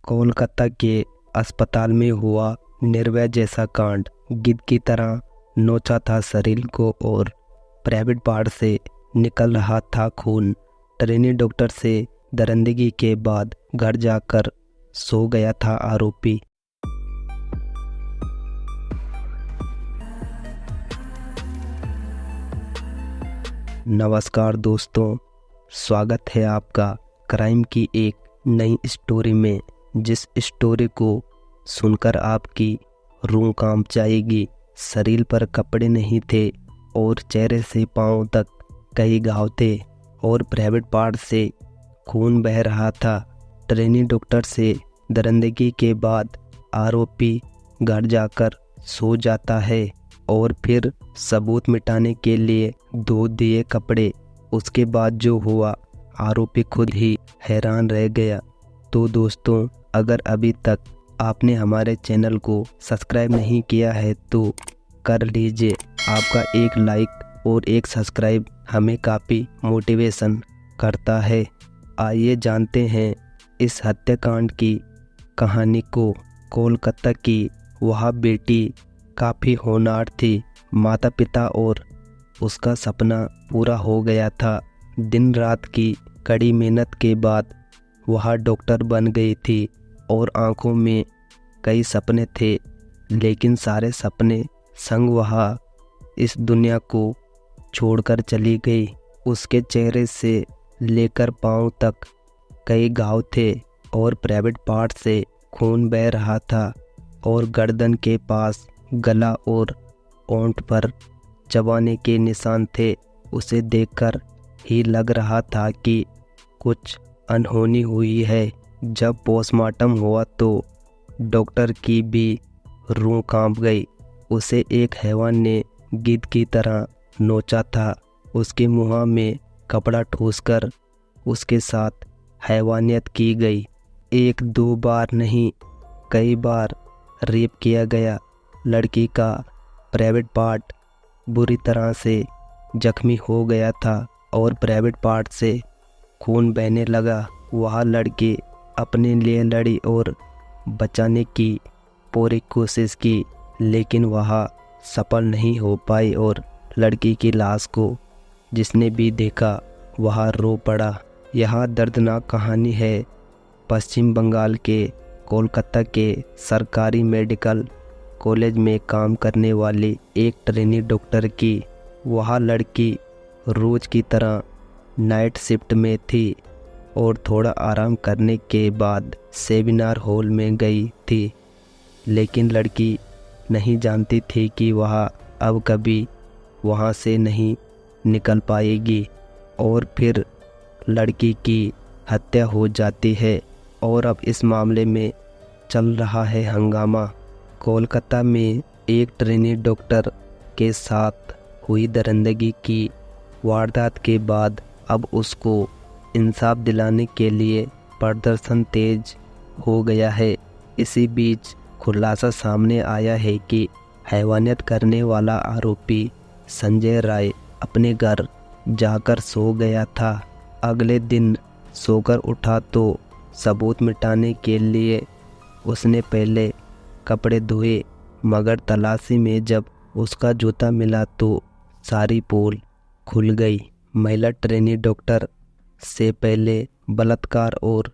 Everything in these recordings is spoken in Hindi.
कोलकाता के अस्पताल में हुआ निर्भया जैसा कांड। गिद्ध की तरह नोचा था शरीर को और प्राइवेट पार्ट से निकल रहा था खून। ट्रेनी डॉक्टर से दरिंदगी के बाद घर जाकर सो गया था आरोपी। नमस्कार दोस्तों, स्वागत है आपका क्राइम की एक नई स्टोरी में। जिस स्टोरी को सुनकर आपकी रूह कांप जाएगी। शरीर पर कपड़े नहीं थे और चेहरे से पांव तक कई घाव थे और प्राइवेट पार्ट से खून बह रहा था। ट्रेनी डॉक्टर से दरिंदगी के बाद आरोपी घर जाकर सो जाता है और फिर सबूत मिटाने के लिए धो दिए कपड़े। उसके बाद जो हुआ आरोपी खुद ही हैरान रह गया। तो दोस्तों, अगर अभी तक आपने हमारे चैनल को सब्सक्राइब नहीं किया है तो कर लीजिए। आपका एक लाइक और एक सब्सक्राइब हमें काफ़ी मोटिवेशन करता है। आइए जानते हैं इस हत्याकांड की कहानी को। कोलकाता की वह बेटी काफ़ी होनहार थी। माता पिता और उसका सपना पूरा हो गया था। दिन रात की कड़ी मेहनत के बाद वह डॉक्टर बन गई थी और आंखों में कई सपने थे, लेकिन सारे सपने संग वह इस दुनिया को छोड़कर चली गई। उसके चेहरे से लेकर पांव तक कई घाव थे और प्राइवेट पार्ट से खून बह रहा था और गर्दन के पास गला और ओंठ पर चबाने के निशान थे। उसे देखकर ही लग रहा था कि कुछ अनहोनी हुई है। जब पोस्टमार्टम हुआ तो डॉक्टर की भी रूह कांप गई। उसे एक हैवान ने गिद्ध की तरह नोचा था। उसके मुंह में कपड़ा ठूंसकर उसके साथ हैवानियत की गई। एक दो बार नहीं, कई बार रेप किया गया। लड़की का प्राइवेट पार्ट बुरी तरह से जख्मी हो गया था और प्राइवेट पार्ट से खून बहने लगा। वह लड़की अपने लिए लड़ी और बचाने की पूरी कोशिश की, लेकिन वह सफल नहीं हो पाई और लड़की की लाश को जिसने भी देखा वह रो पड़ा। यह दर्दनाक कहानी है पश्चिम बंगाल के कोलकाता के सरकारी मेडिकल कॉलेज में काम करने वाली एक ट्रेनी डॉक्टर की। वह लड़की रोज की तरह नाइट शिफ्ट में थी और थोड़ा आराम करने के बाद सेमिनार हॉल में गई थी, लेकिन लड़की नहीं जानती थी कि वह अब कभी वहां से नहीं निकल पाएगी। और फिर लड़की की हत्या हो जाती है और अब इस मामले में चल रहा है हंगामा। कोलकाता में एक ट्रेनी डॉक्टर के साथ हुई दरिंदगी की वारदात के बाद अब उसको इंसाफ दिलाने के लिए प्रदर्शन तेज हो गया है। इसी बीच खुलासा सामने आया है कि हैवानियत करने वाला आरोपी संजय राय अपने घर जाकर सो गया था। अगले दिन सोकर उठा तो सबूत मिटाने के लिए उसने पहले कपड़े धोए, मगर तलाशी में जब उसका जूता मिला तो सारी पोल खुल गई। महिला ट्रेनी डॉक्टर से पहले बलात्कार और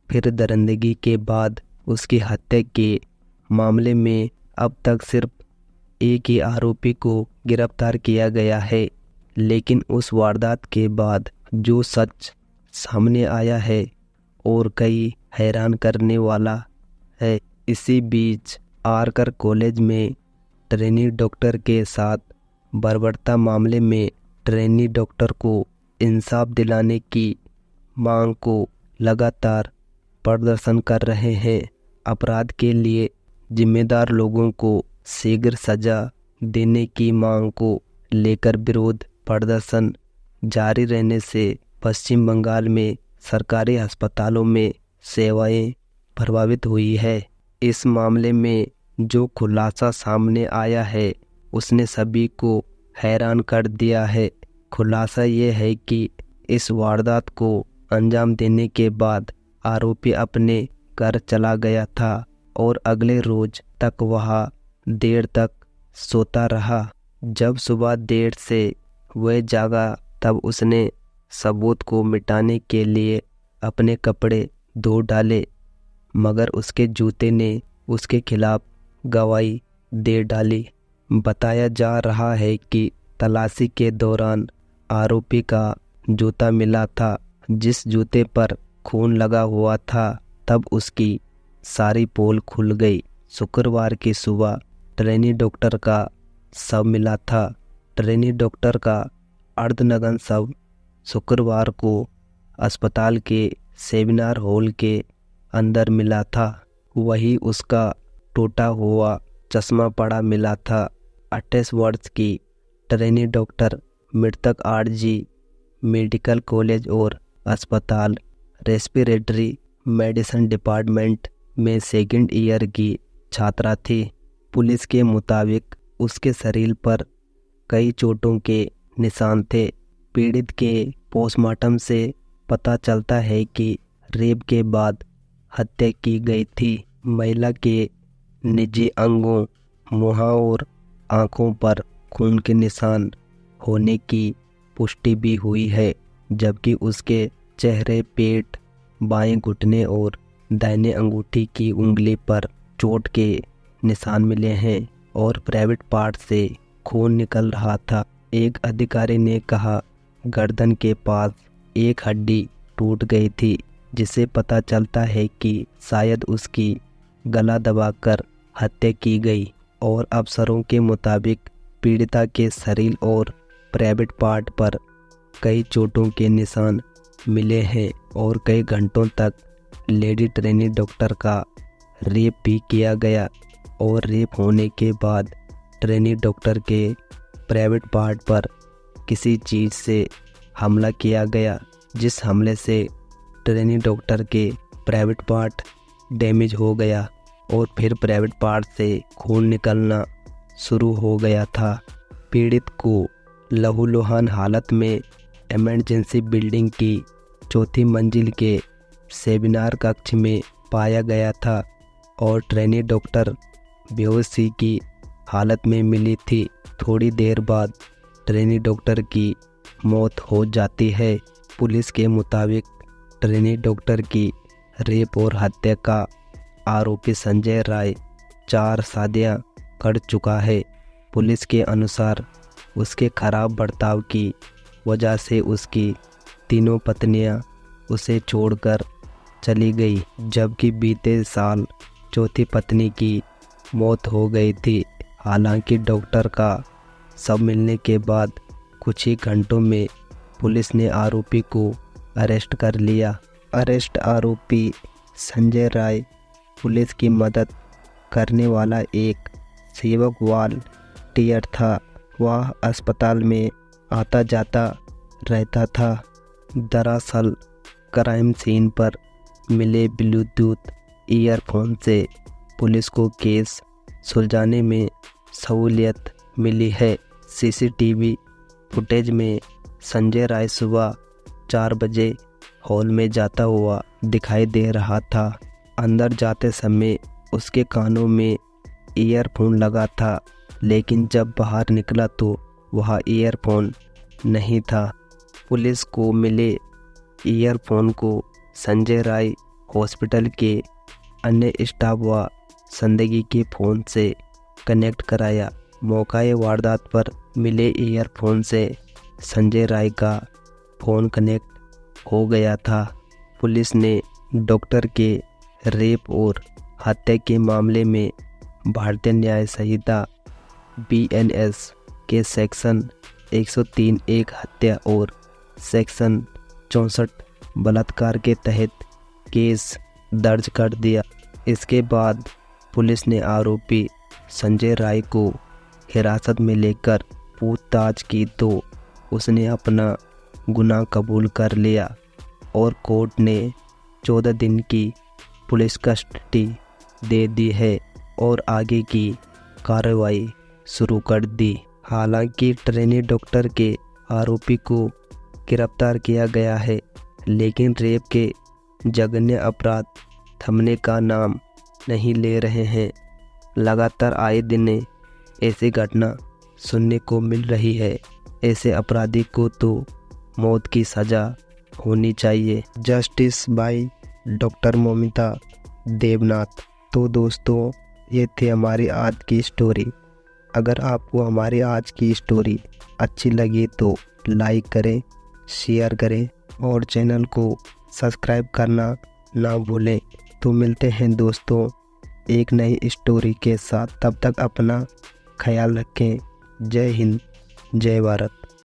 फिर दरिंदगी के बाद उसकी हत्या के मामले में अब तक सिर्फ एक ही आरोपी को गिरफ्तार किया गया है, लेकिन उस वारदात के बाद जो सच सामने आया है और कई हैरान करने वाला है। इसी बीच आरकर कॉलेज में ट्रेनी डॉक्टर के साथ बर्बरता मामले में ट्रेनी डॉक्टर को इंसाफ दिलाने की मांग को लगातार प्रदर्शन कर रहे हैं। अपराध के लिए जिम्मेदार लोगों को शीघ्र सजा देने की मांग को लेकर विरोध प्रदर्शन जारी रहने से पश्चिम बंगाल में सरकारी अस्पतालों में सेवाएं प्रभावित हुई है। इस मामले में जो खुलासा सामने आया है उसने सभी को हैरान कर दिया है। खुलासा ये है कि इस वारदात को अंजाम देने के बाद आरोपी अपने कर चला गया था और अगले रोज तक वह देर तक सोता रहा। जब सुबह देर से वह जागा तब उसने सबूत को मिटाने के लिए अपने कपड़े धो डाले, मगर उसके जूते ने उसके खिलाफ गवाही दे डाली। बताया जा रहा है कि तलाशी के दौरान आरोपी का जूता मिला था, जिस जूते पर खून लगा हुआ था। तब उसकी सारी पोल खुल गई। शुक्रवार की सुबह ट्रेनी डॉक्टर का शव मिला था। ट्रेनी डॉक्टर का अर्धनग्न शव शुक्रवार को अस्पताल के सेमिनार हॉल के अंदर मिला था। वही उसका टूटा हुआ चश्मा पड़ा मिला था। 28 वर्ष की ट्रेनी डॉक्टर मृतक आरजी मेडिकल कॉलेज और अस्पताल रेस्पिरेटरी मेडिसिन डिपार्टमेंट में सेकंड ईयर की छात्रा थी। पुलिस के मुताबिक उसके शरीर पर कई चोटों के निशान थे। पीड़ित के पोस्टमार्टम से पता चलता है कि रेप के बाद हत्या की गई थी। महिला के निजी अंगों, मुंह और आंखों पर खून के निशान होने की पुष्टि भी हुई है, जबकि उसके चेहरे, पेट, बाएं घुटने और दाहिने अंगूठी की उंगली पर चोट के निशान मिले हैं और प्राइवेट पार्ट से खून निकल रहा था। एक अधिकारी ने कहा, गर्दन के पास एक हड्डी टूट गई थी, जिसे पता चलता है कि शायद उसकी गला दबाकर हत्या की गई। और अफसरों के मुताबिक पीड़िता के शरीर और प्राइवेट पार्ट पर कई चोटों के निशान मिले हैं और कई घंटों तक लेडी ट्रेनी डॉक्टर का रेप भी किया गया। और रेप होने के बाद ट्रेनी डॉक्टर के प्राइवेट पार्ट पर किसी चीज़ से हमला किया गया, जिस हमले से ट्रेनी डॉक्टर के प्राइवेट पार्ट डैमेज हो गया और फिर प्राइवेट पार्ट से खून निकलना शुरू हो गया था। पीड़ित को लहूलुहान हालत में इमरजेंसी बिल्डिंग की चौथी मंजिल के सेमिनार कक्ष में पाया गया था और ट्रेनी डॉक्टर बेहोशी की हालत में मिली थी। थोड़ी देर बाद ट्रेनी डॉक्टर की मौत हो जाती है। पुलिस के मुताबिक ट्रेनी डॉक्टर की रेप और हत्या का आरोपी संजय राय 4 शादियां कर चुका है। पुलिस के अनुसार उसके खराब बर्ताव की वजह से उसकी तीनों पत्नियां उसे छोड़कर चली गई, जबकि बीते साल चौथी पत्नी की मौत हो गई थी। हालांकि डॉक्टर का शव मिलने के बाद कुछ ही घंटों में पुलिस ने आरोपी को अरेस्ट कर लिया। अरेस्ट आरोपी संजय राय पुलिस की मदद करने वाला एक सेवक वॉलंटियर था। वह अस्पताल में आता जाता रहता था। दरअसल क्राइम सीन पर मिले ब्लूटूथ ईयरफोन से पुलिस को केस सुलझाने में सहूलियत मिली है। सीसीटीवी फुटेज में संजय राय सुबह 4 बजे हॉल में जाता हुआ दिखाई दे रहा था। अंदर जाते समय उसके कानों में ईयरफोन लगा था, लेकिन जब बाहर निकला तो वह ईयरफोन नहीं था। पुलिस को मिले ईयरफोन को संजय राय हॉस्पिटल के अन्य स्टाफ व संदिग्ध के फ़ोन से कनेक्ट कराया। मौके वारदात पर मिले ईयरफोन से संजय राय का फ़ोन कनेक्ट हो गया था। पुलिस ने डॉक्टर के रेप और हत्या के मामले में भारतीय न्याय संहिता BNS के सेक्शन 103(1) हत्या और सेक्शन 64 बलात्कार के तहत केस दर्ज कर दिया। इसके बाद पुलिस ने आरोपी संजय राय को हिरासत में लेकर पूछताछ की तो उसने अपना गुनाह कबूल कर लिया और कोर्ट ने 14 दिन की पुलिस कस्टडी दे दी है और आगे की कार्रवाई शुरू कर दी। हालांकि ट्रेनी डॉक्टर के आरोपी को गिरफ्तार किया गया है, लेकिन रेप के जघन्य अपराध थमने का नाम नहीं ले रहे हैं। लगातार आए दिन ऐसी घटना सुनने को मिल रही है। ऐसे अपराधी को तो मौत की सज़ा होनी चाहिए। Justice by doctor Moumita Debnath. तो दोस्तों, ये थी हमारी आज की स्टोरी। अगर आपको हमारी आज की स्टोरी अच्छी लगी तो लाइक करें, शेयर करें और चैनल को सब्सक्राइब करना ना भूलें। तो मिलते हैं दोस्तों एक नई स्टोरी के साथ। तब तक अपना ख्याल रखें। जय हिंद, जय भारत।